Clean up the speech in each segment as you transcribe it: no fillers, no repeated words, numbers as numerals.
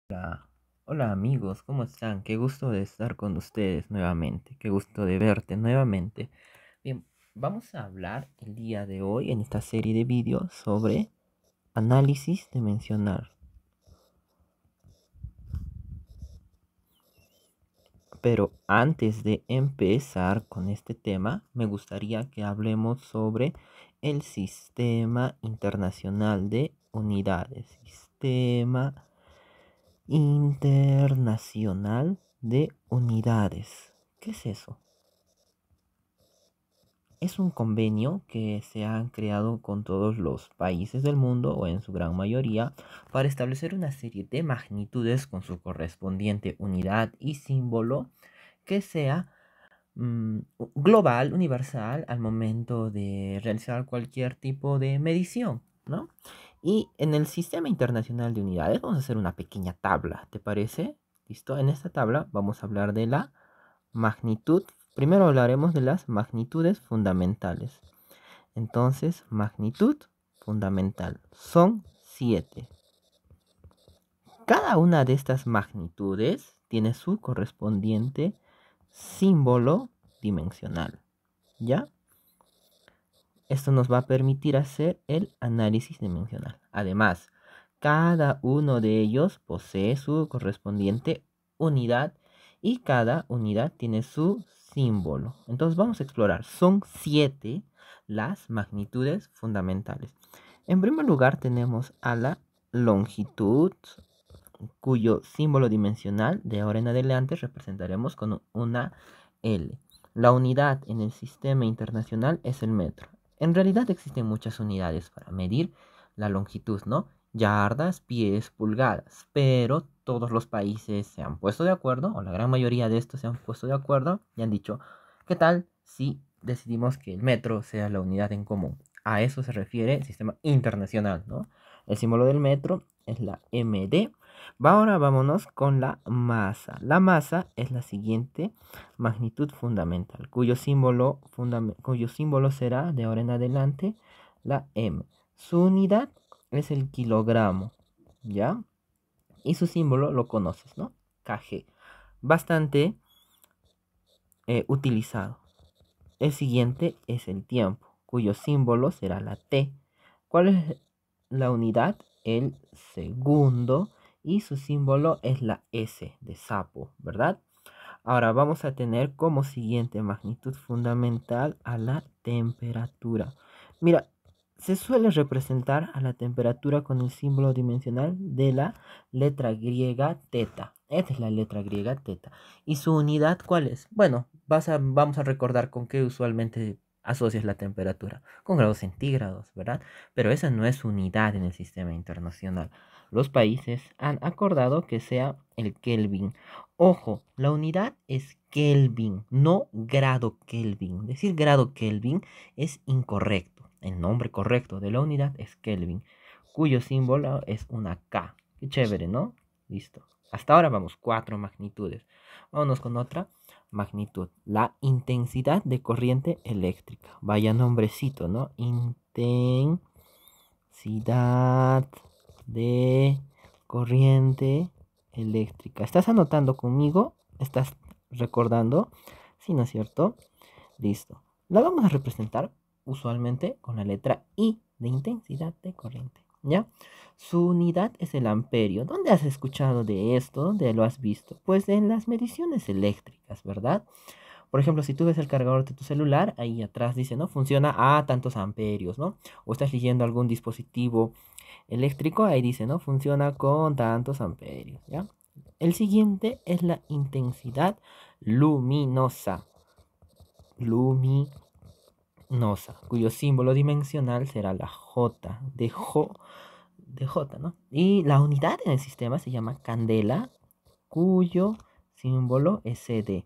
Hola, hola amigos, ¿cómo están? Qué gusto de estar con ustedes nuevamente, qué gusto de verte nuevamente. Bien, vamos a hablar el día de hoy en esta serie de vídeos sobre análisis dimensional. Pero antes de empezar con este tema, me gustaría que hablemos sobre el Sistema Internacional de Unidades. Sistema Internacional de Unidades. ¿Qué es eso? Es un convenio que se han creado con todos los países del mundo, o en su gran mayoría, para establecer una serie de magnitudes con su correspondiente unidad y símbolo que sea global, universal, al momento de realizar cualquier tipo de medición, ¿no? Y en el Sistema Internacional de Unidades vamos a hacer una pequeña tabla, ¿te parece? ¿Listo? En esta tabla vamos a hablar de la magnitud. Primero hablaremos de las magnitudes fundamentales. Entonces, magnitud fundamental son 7. Cada una de estas magnitudes tiene su correspondiente símbolo dimensional. ¿Ya? Esto nos va a permitir hacer el análisis dimensional. Además, cada uno de ellos posee su correspondiente unidad y cada unidad tiene su símbolo. Entonces vamos a explorar. Son 7 las magnitudes fundamentales. En primer lugar tenemos a la longitud, cuyo símbolo dimensional de ahora en adelante representaremos con una L. La unidad en el sistema internacional es el metro. En realidad existen muchas unidades para medir la longitud, ¿no? Yardas, pies, pulgadas, pero todos los países se han puesto de acuerdo, o la gran mayoría de estos se han puesto de acuerdo y han dicho, ¿qué tal si decidimos que el metro sea la unidad en común? A eso se refiere el sistema internacional, ¿no? El símbolo del metro es la MD. Ahora vámonos con la masa. La masa es la siguiente magnitud fundamental, cuyo símbolo será de ahora en adelante la M. Su unidad es el kilogramo, ¿ya? Y su símbolo lo conoces, ¿no? KG. Bastante utilizado. El siguiente es el tiempo, cuyo símbolo será la T. ¿Cuál es la unidad? El segundo. Y su símbolo es la S de sapo, ¿verdad? Ahora vamos a tener como siguiente magnitud fundamental a la temperatura. Mira, se suele representar a la temperatura con el símbolo dimensional de la letra griega teta. Esta es la letra griega teta. ¿Y su unidad cuál es? Bueno, vamos a recordar con qué usualmente asocias la temperatura. Con grados centígrados, ¿verdad? Pero esa no es unidad en el sistema internacional. Los países han acordado que sea el Kelvin. Ojo, la unidad es Kelvin, no grado Kelvin. Decir grado Kelvin es incorrecto. El nombre correcto de la unidad es Kelvin, cuyo símbolo es una K. Qué chévere, ¿no? Listo. Hasta ahora vamos, 4 magnitudes. Vámonos con otra magnitud. La intensidad de corriente eléctrica. Vaya nombrecito, ¿no? Intensidad de corriente eléctrica. ¿Estás anotando conmigo? ¿Estás recordando? Sí, ¿no es cierto? Listo. La vamos a representar usualmente con la letra I de intensidad de corriente. ¿Ya? Su unidad es el amperio. ¿Dónde has escuchado de esto? ¿Dónde lo has visto? Pues en las mediciones eléctricas, ¿verdad? Por ejemplo, si tú ves el cargador de tu celular, ahí atrás dice, ¿no? Funciona a tantos amperios, ¿no? O estás leyendo algún dispositivo eléctrico, ahí dice, ¿no? Funciona con tantos amperios, ¿ya? El siguiente es la intensidad luminosa. Luminosa, cuyo símbolo dimensional será la J, de J, ¿no? Y la unidad en el sistema se llama candela, cuyo símbolo es CD.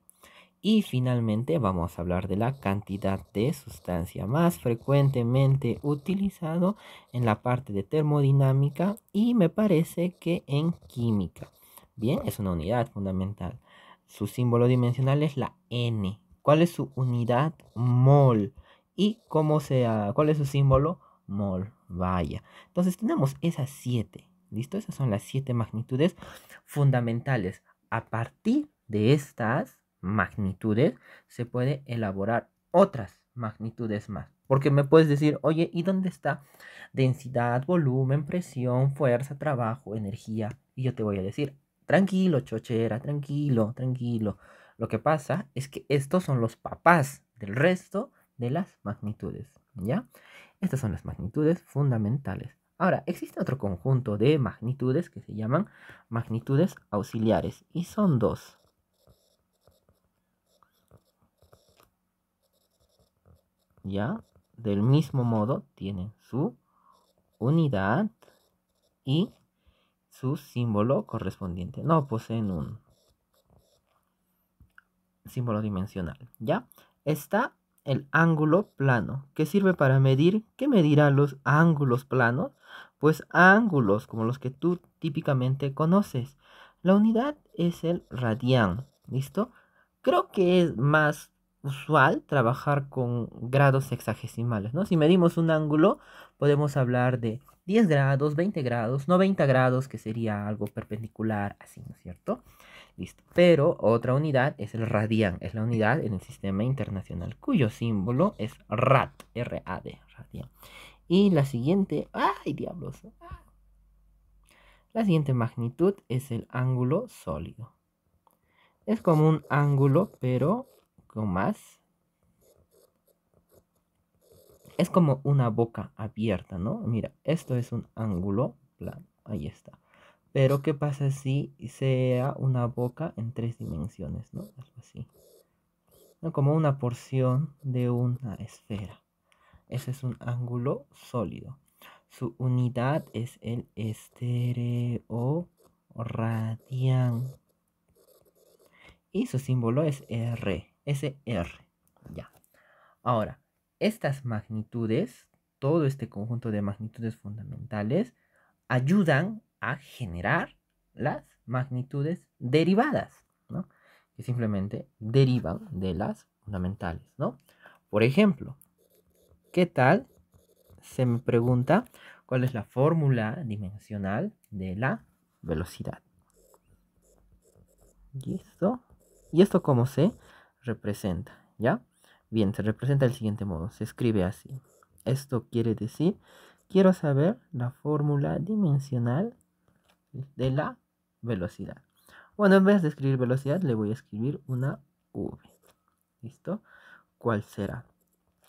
Y finalmente vamos a hablar de la cantidad de sustancia más frecuentemente utilizado en la parte de termodinámica y me parece que en química. Bien, es una unidad fundamental. Su símbolo dimensional es la N. ¿Cuál es su unidad? Mol. ¿Y cuál es su símbolo? Mol. Vaya. Entonces tenemos esas 7. ¿Listo? Esas son las 7 magnitudes fundamentales. A partir de estas magnitudes se puede elaborar otras magnitudes más. Porque me puedes decir, oye, ¿y dónde está densidad, volumen, presión, fuerza, trabajo, energía? Y yo te voy a decir, tranquilo, chochera, tranquilo, tranquilo. Lo que pasa es que estos son los papás del resto de las magnitudes, ¿ya? Estas son las magnitudes fundamentales. Ahora, existe otro conjunto de magnitudes que se llaman magnitudes auxiliares y son dos. ¿Ya? Del mismo modo tienen su unidad y su símbolo correspondiente. No poseen un símbolo dimensional, ¿ya? Está el ángulo plano, que sirve para medir. ¿Qué medirá los ángulos planos? Pues ángulos como los que tú típicamente conoces. La unidad es el radián, ¿listo? Creo que es más usual trabajar con grados sexagesimales, ¿no? Si medimos un ángulo, podemos hablar de 10 grados, 20 grados, 90 grados, que sería algo perpendicular, así, ¿no es cierto? Listo. Pero otra unidad es el radián, es la unidad en el sistema internacional, cuyo símbolo es rad, R-A-D, radián. Y la siguiente, ¡ay, diablos! La siguiente magnitud es el ángulo sólido. Es como un ángulo, pero con más. Es como una boca abierta, ¿no? Mira, esto es un ángulo plano. Ahí está. Pero, ¿qué pasa si sea una boca en 3 dimensiones, ¿no? Algo así. ¿No? Como una porción de una esfera. Ese es un ángulo sólido. Su unidad es el estereo radián. Y su símbolo es R. SR. Ya. Ahora, estas magnitudes, todo este conjunto de magnitudes fundamentales, ayudan a generar las magnitudes derivadas, ¿no? Que simplemente derivan de las fundamentales, ¿no? Por ejemplo, ¿qué tal? Se me pregunta cuál es la fórmula dimensional de la velocidad. ¿Listo? ¿Y esto cómo se representa? ¿Ya? Bien, se representa del siguiente modo. Se escribe así. Esto quiere decir, quiero saber la fórmula dimensional de la velocidad. Bueno, en vez de escribir velocidad, le voy a escribir una V. ¿Listo? ¿Cuál será?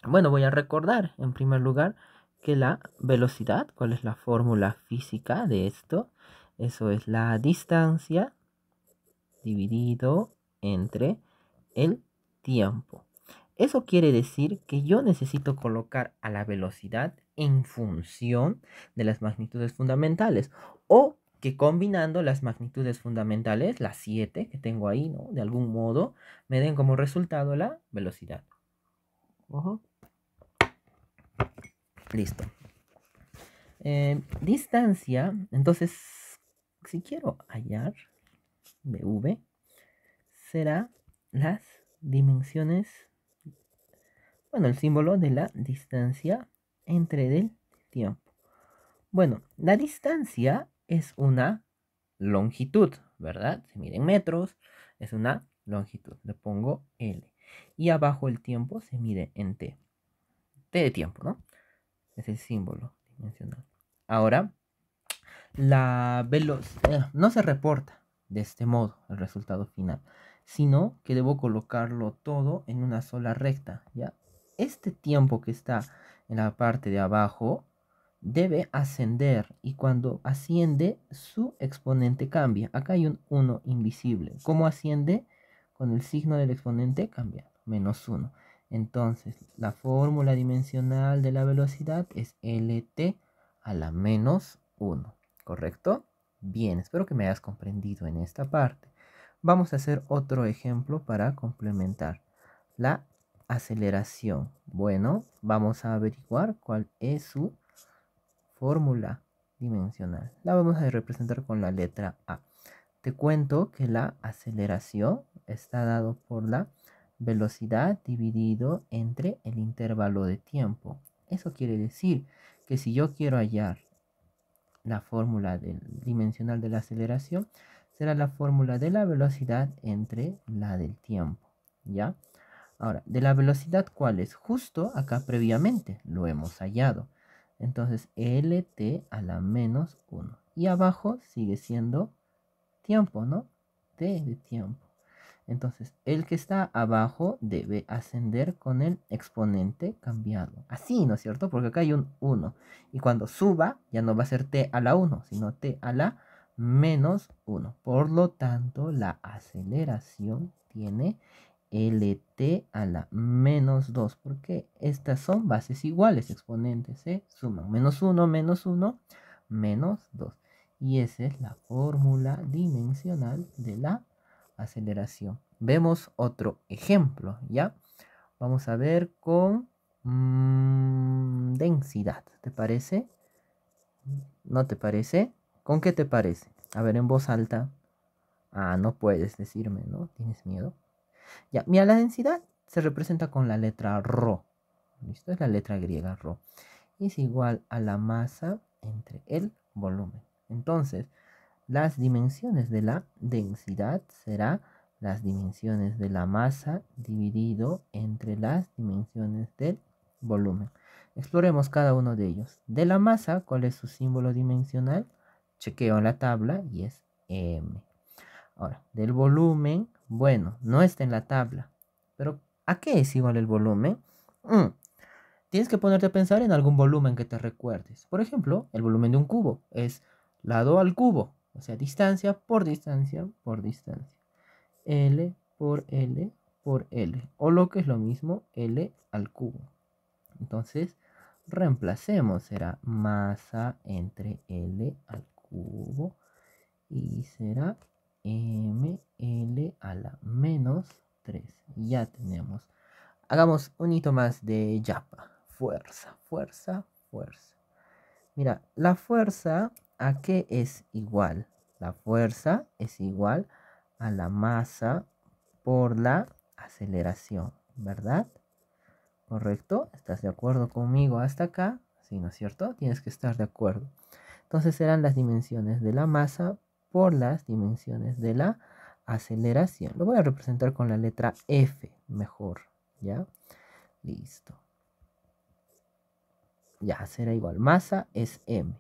Bueno, voy a recordar en primer lugar que la velocidad, ¿cuál es la fórmula física de esto? Eso es la distancia dividido entre el tiempo. Eso quiere decir que yo necesito colocar a la velocidad en función de las magnitudes fundamentales, o que combinando las magnitudes fundamentales, las 7 que tengo ahí, ¿no? De algún modo, me den como resultado la velocidad. Listo. Distancia, entonces, si quiero hallar dv, será las dimensiones, bueno, el símbolo de la distancia entre del tiempo. Bueno, la distancia es una longitud, ¿verdad? Se mide en metros, es una longitud. Le pongo L. Y abajo el tiempo se mide en T. T de tiempo, ¿no? Es el símbolo dimensional. Ahora, la velocidad no se reporta de este modo el resultado final, sino que debo colocarlo todo en una sola recta, ¿ya? Este tiempo que está en la parte de abajo debe ascender, y cuando asciende su exponente cambia. Acá hay un 1 invisible. ¿Cómo asciende? Con el signo del exponente cambiando, -1. Entonces, la fórmula dimensional de la velocidad es LT a la -1. ¿Correcto? Bien, espero que me hayas comprendido en esta parte. Vamos a hacer otro ejemplo para complementar. La aceleración. Bueno, vamos a averiguar cuál es su fórmula dimensional. La vamos a representar con la letra A. Te cuento que la aceleración está dado por la velocidad dividido entre el intervalo de tiempo. Eso quiere decir que si yo quiero hallar la fórmula dimensional de la aceleración será la fórmula de la velocidad entre la del tiempo, ¿ya? Ahora, de la velocidad, ¿cuál es? Justo acá previamente lo hemos hallado. Entonces, LT a la menos 1. Y abajo sigue siendo tiempo, ¿no? T de tiempo. Entonces, el que está abajo debe ascender con el exponente cambiado. Así, ¿no es cierto? Porque acá hay un 1. Y cuando suba, ya no va a ser t a la 1, sino t a la menos 1. Por lo tanto, la aceleración tiene LT a la menos 2. Porque estas son bases iguales, exponentes se suman. Menos 1, menos 2. Y esa es la fórmula dimensional de la aceleración. Vemos otro ejemplo, ¿ya? Vamos a ver con densidad. ¿Te parece? ¿No te parece? ¿Con qué te parece? A ver, en voz alta. Ah, no puedes decirme, ¿no? ¿Tienes miedo? Ya, mira, la densidad se representa con la letra ρ. ¿Listo? Es la letra griega ρ. Es igual a la masa entre el volumen. Entonces, las dimensiones de la densidad será las dimensiones de la masa dividido entre las dimensiones del volumen. Exploremos cada uno de ellos. De la masa, ¿cuál es su símbolo dimensional? Chequeo en la tabla y es M. Ahora, del volumen, bueno, no está en la tabla. Pero, ¿a qué es igual el volumen? Tienes que ponerte a pensar en algún volumen que te recuerdes. Por ejemplo, el volumen de un cubo es lado al cubo. O sea, distancia por distancia por distancia. L por L por L. O lo que es lo mismo, L al cubo. Entonces, reemplacemos. Será masa entre L al cubo. Y será ML a la menos 3. Ya tenemos. Hagamos un hito más de Yapa. Fuerza, fuerza, fuerza. Mira, la fuerza, ¿a qué es igual? La fuerza es igual a la masa por la aceleración, ¿verdad? ¿Correcto? ¿Estás de acuerdo conmigo hasta acá? Sí, ¿no es cierto? Tienes que estar de acuerdo. Entonces serán las dimensiones de la masa por las dimensiones de la aceleración. Lo voy a representar con la letra F, mejor, ¿ya? Listo. Ya, será igual. Masa es M.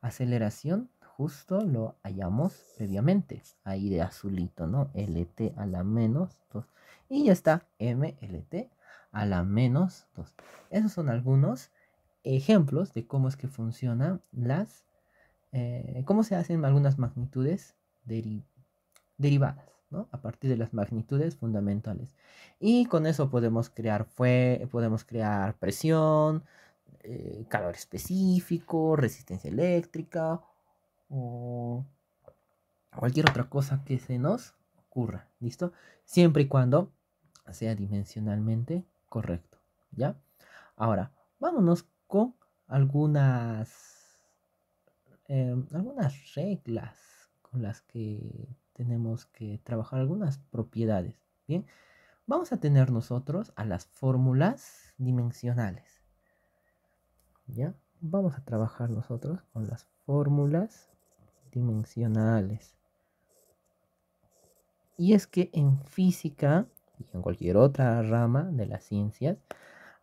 Aceleración, justo lo hallamos previamente. Ahí de azulito, ¿no? LT a la menos 2. Y ya está, MLT a la menos 2. Esos son algunos ejemplos de cómo es que funcionan cómo se hacen algunas magnitudes derivadas, ¿no? A partir de las magnitudes fundamentales. Y con eso podemos crear presión, calor específico, resistencia eléctrica o cualquier otra cosa que se nos ocurra, ¿listo? Siempre y cuando sea dimensionalmente correcto, ¿ya? Ahora, vámonos con algunas reglas con las que tenemos que trabajar, algunas propiedades, ¿bien? Vamos a tener nosotros a las fórmulas dimensionales. ¿Ya? Vamos a trabajar nosotros con las fórmulas dimensionales. Y es que en física y en cualquier otra rama de las ciencias,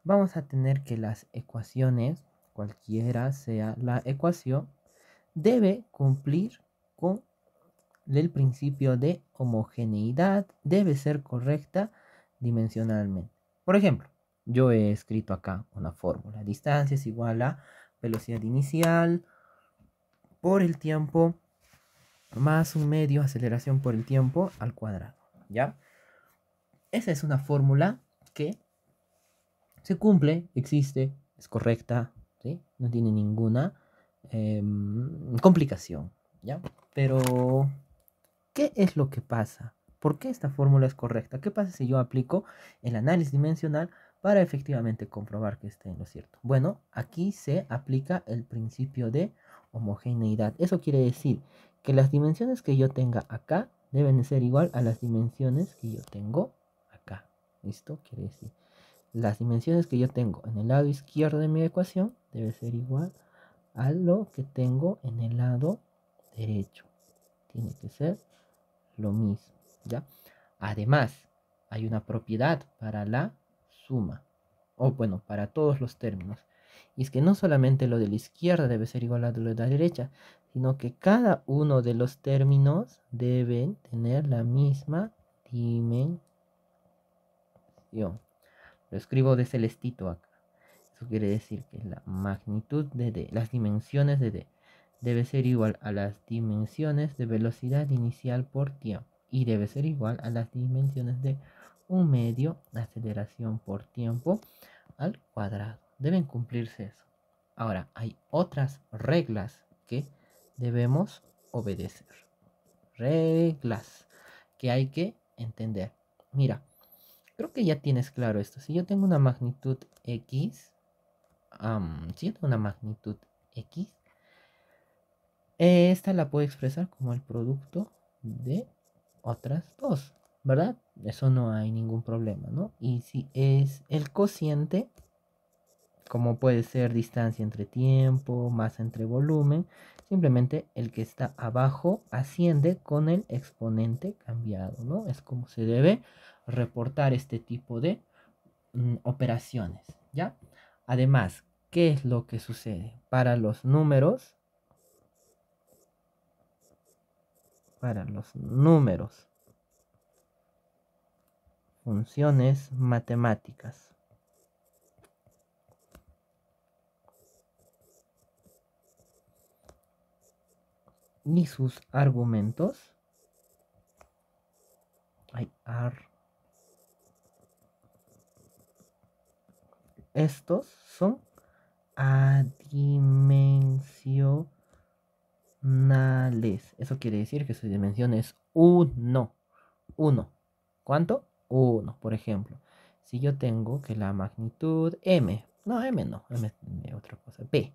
vamos a tener que las ecuaciones, cualquiera sea la ecuación, debe cumplir con el principio de homogeneidad, debe ser correcta dimensionalmente. Por ejemplo, yo he escrito acá una fórmula. Distancia es igual a velocidad inicial por el tiempo más un medio aceleración por el tiempo al cuadrado. ¿Ya? Esa es una fórmula que se cumple, existe, es correcta, ¿sí? No tiene ninguna complicación. ¿Ya? Pero, ¿qué es lo que pasa? ¿Por qué esta fórmula es correcta? ¿Qué pasa si yo aplico el análisis dimensional para efectivamente comprobar que esté en lo cierto? Bueno, aquí se aplica el principio de homogeneidad. Eso quiere decir que las dimensiones que yo tenga acá deben ser igual a las dimensiones que yo tengo acá. ¿Listo? Quiere decir, las dimensiones que yo tengo en el lado izquierdo de mi ecuación debe ser igual a lo que tengo en el lado derecho. Tiene que ser lo mismo, ¿ya? Además, hay una propiedad para la suma, o bueno, para todos los términos. Y es que no solamente lo de la izquierda debe ser igual a lo de la derecha, sino que cada uno de los términos deben tener la misma dimensión. Lo escribo de celestito acá. Eso quiere decir que la magnitud de D, las dimensiones de D, debe ser igual a las dimensiones de velocidad inicial por tiempo. Y debe ser igual a las dimensiones de un medio aceleración por tiempo al cuadrado. Deben cumplirse eso. Ahora, hay otras reglas que debemos obedecer. Reglas que hay que entender. Mira, creo que ya tienes claro esto. Si yo tengo una magnitud X, si yo tengo una magnitud X, esta la puedo expresar como el producto de otras dos, ¿verdad? Eso no hay ningún problema, ¿no? Y si es el cociente, como puede ser distancia entre tiempo, masa entre volumen, simplemente el que está abajo asciende con el exponente cambiado, ¿no? Es como se debe reportar este tipo de operaciones, ¿ya? Además, ¿qué es lo que sucede? Para los números, funciones matemáticas y sus argumentos, estos son adimensionales. Eso quiere decir que su dimensión es 1. 1. ¿Cuánto? 1, por ejemplo. Si yo tengo que la magnitud m, no, m no, m es otra cosa, p,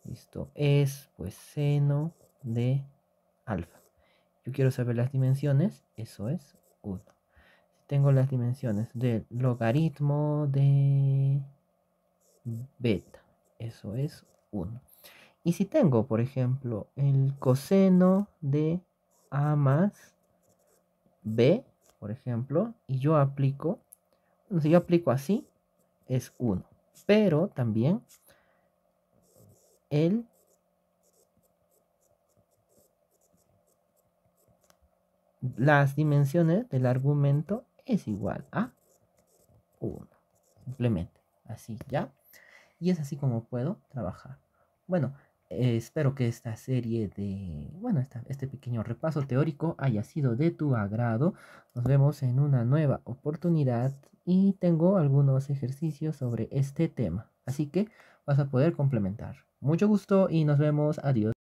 listo, es pues seno de alfa. Yo quiero saber las dimensiones, eso es 1. Si tengo las dimensiones del logaritmo de beta, eso es 1. Y si tengo, por ejemplo, el coseno de a más b, por ejemplo, y yo aplico, si yo aplico así, es 1. Pero también las dimensiones del argumento es igual a 1. Simplemente así, ¿ya? Y es así como puedo trabajar. Bueno, espero que esta serie de, bueno, este pequeño repaso teórico haya sido de tu agrado. Nos vemos en una nueva oportunidad y tengo algunos ejercicios sobre este tema. Así que vas a poder complementar. Mucho gusto y nos vemos. Adiós.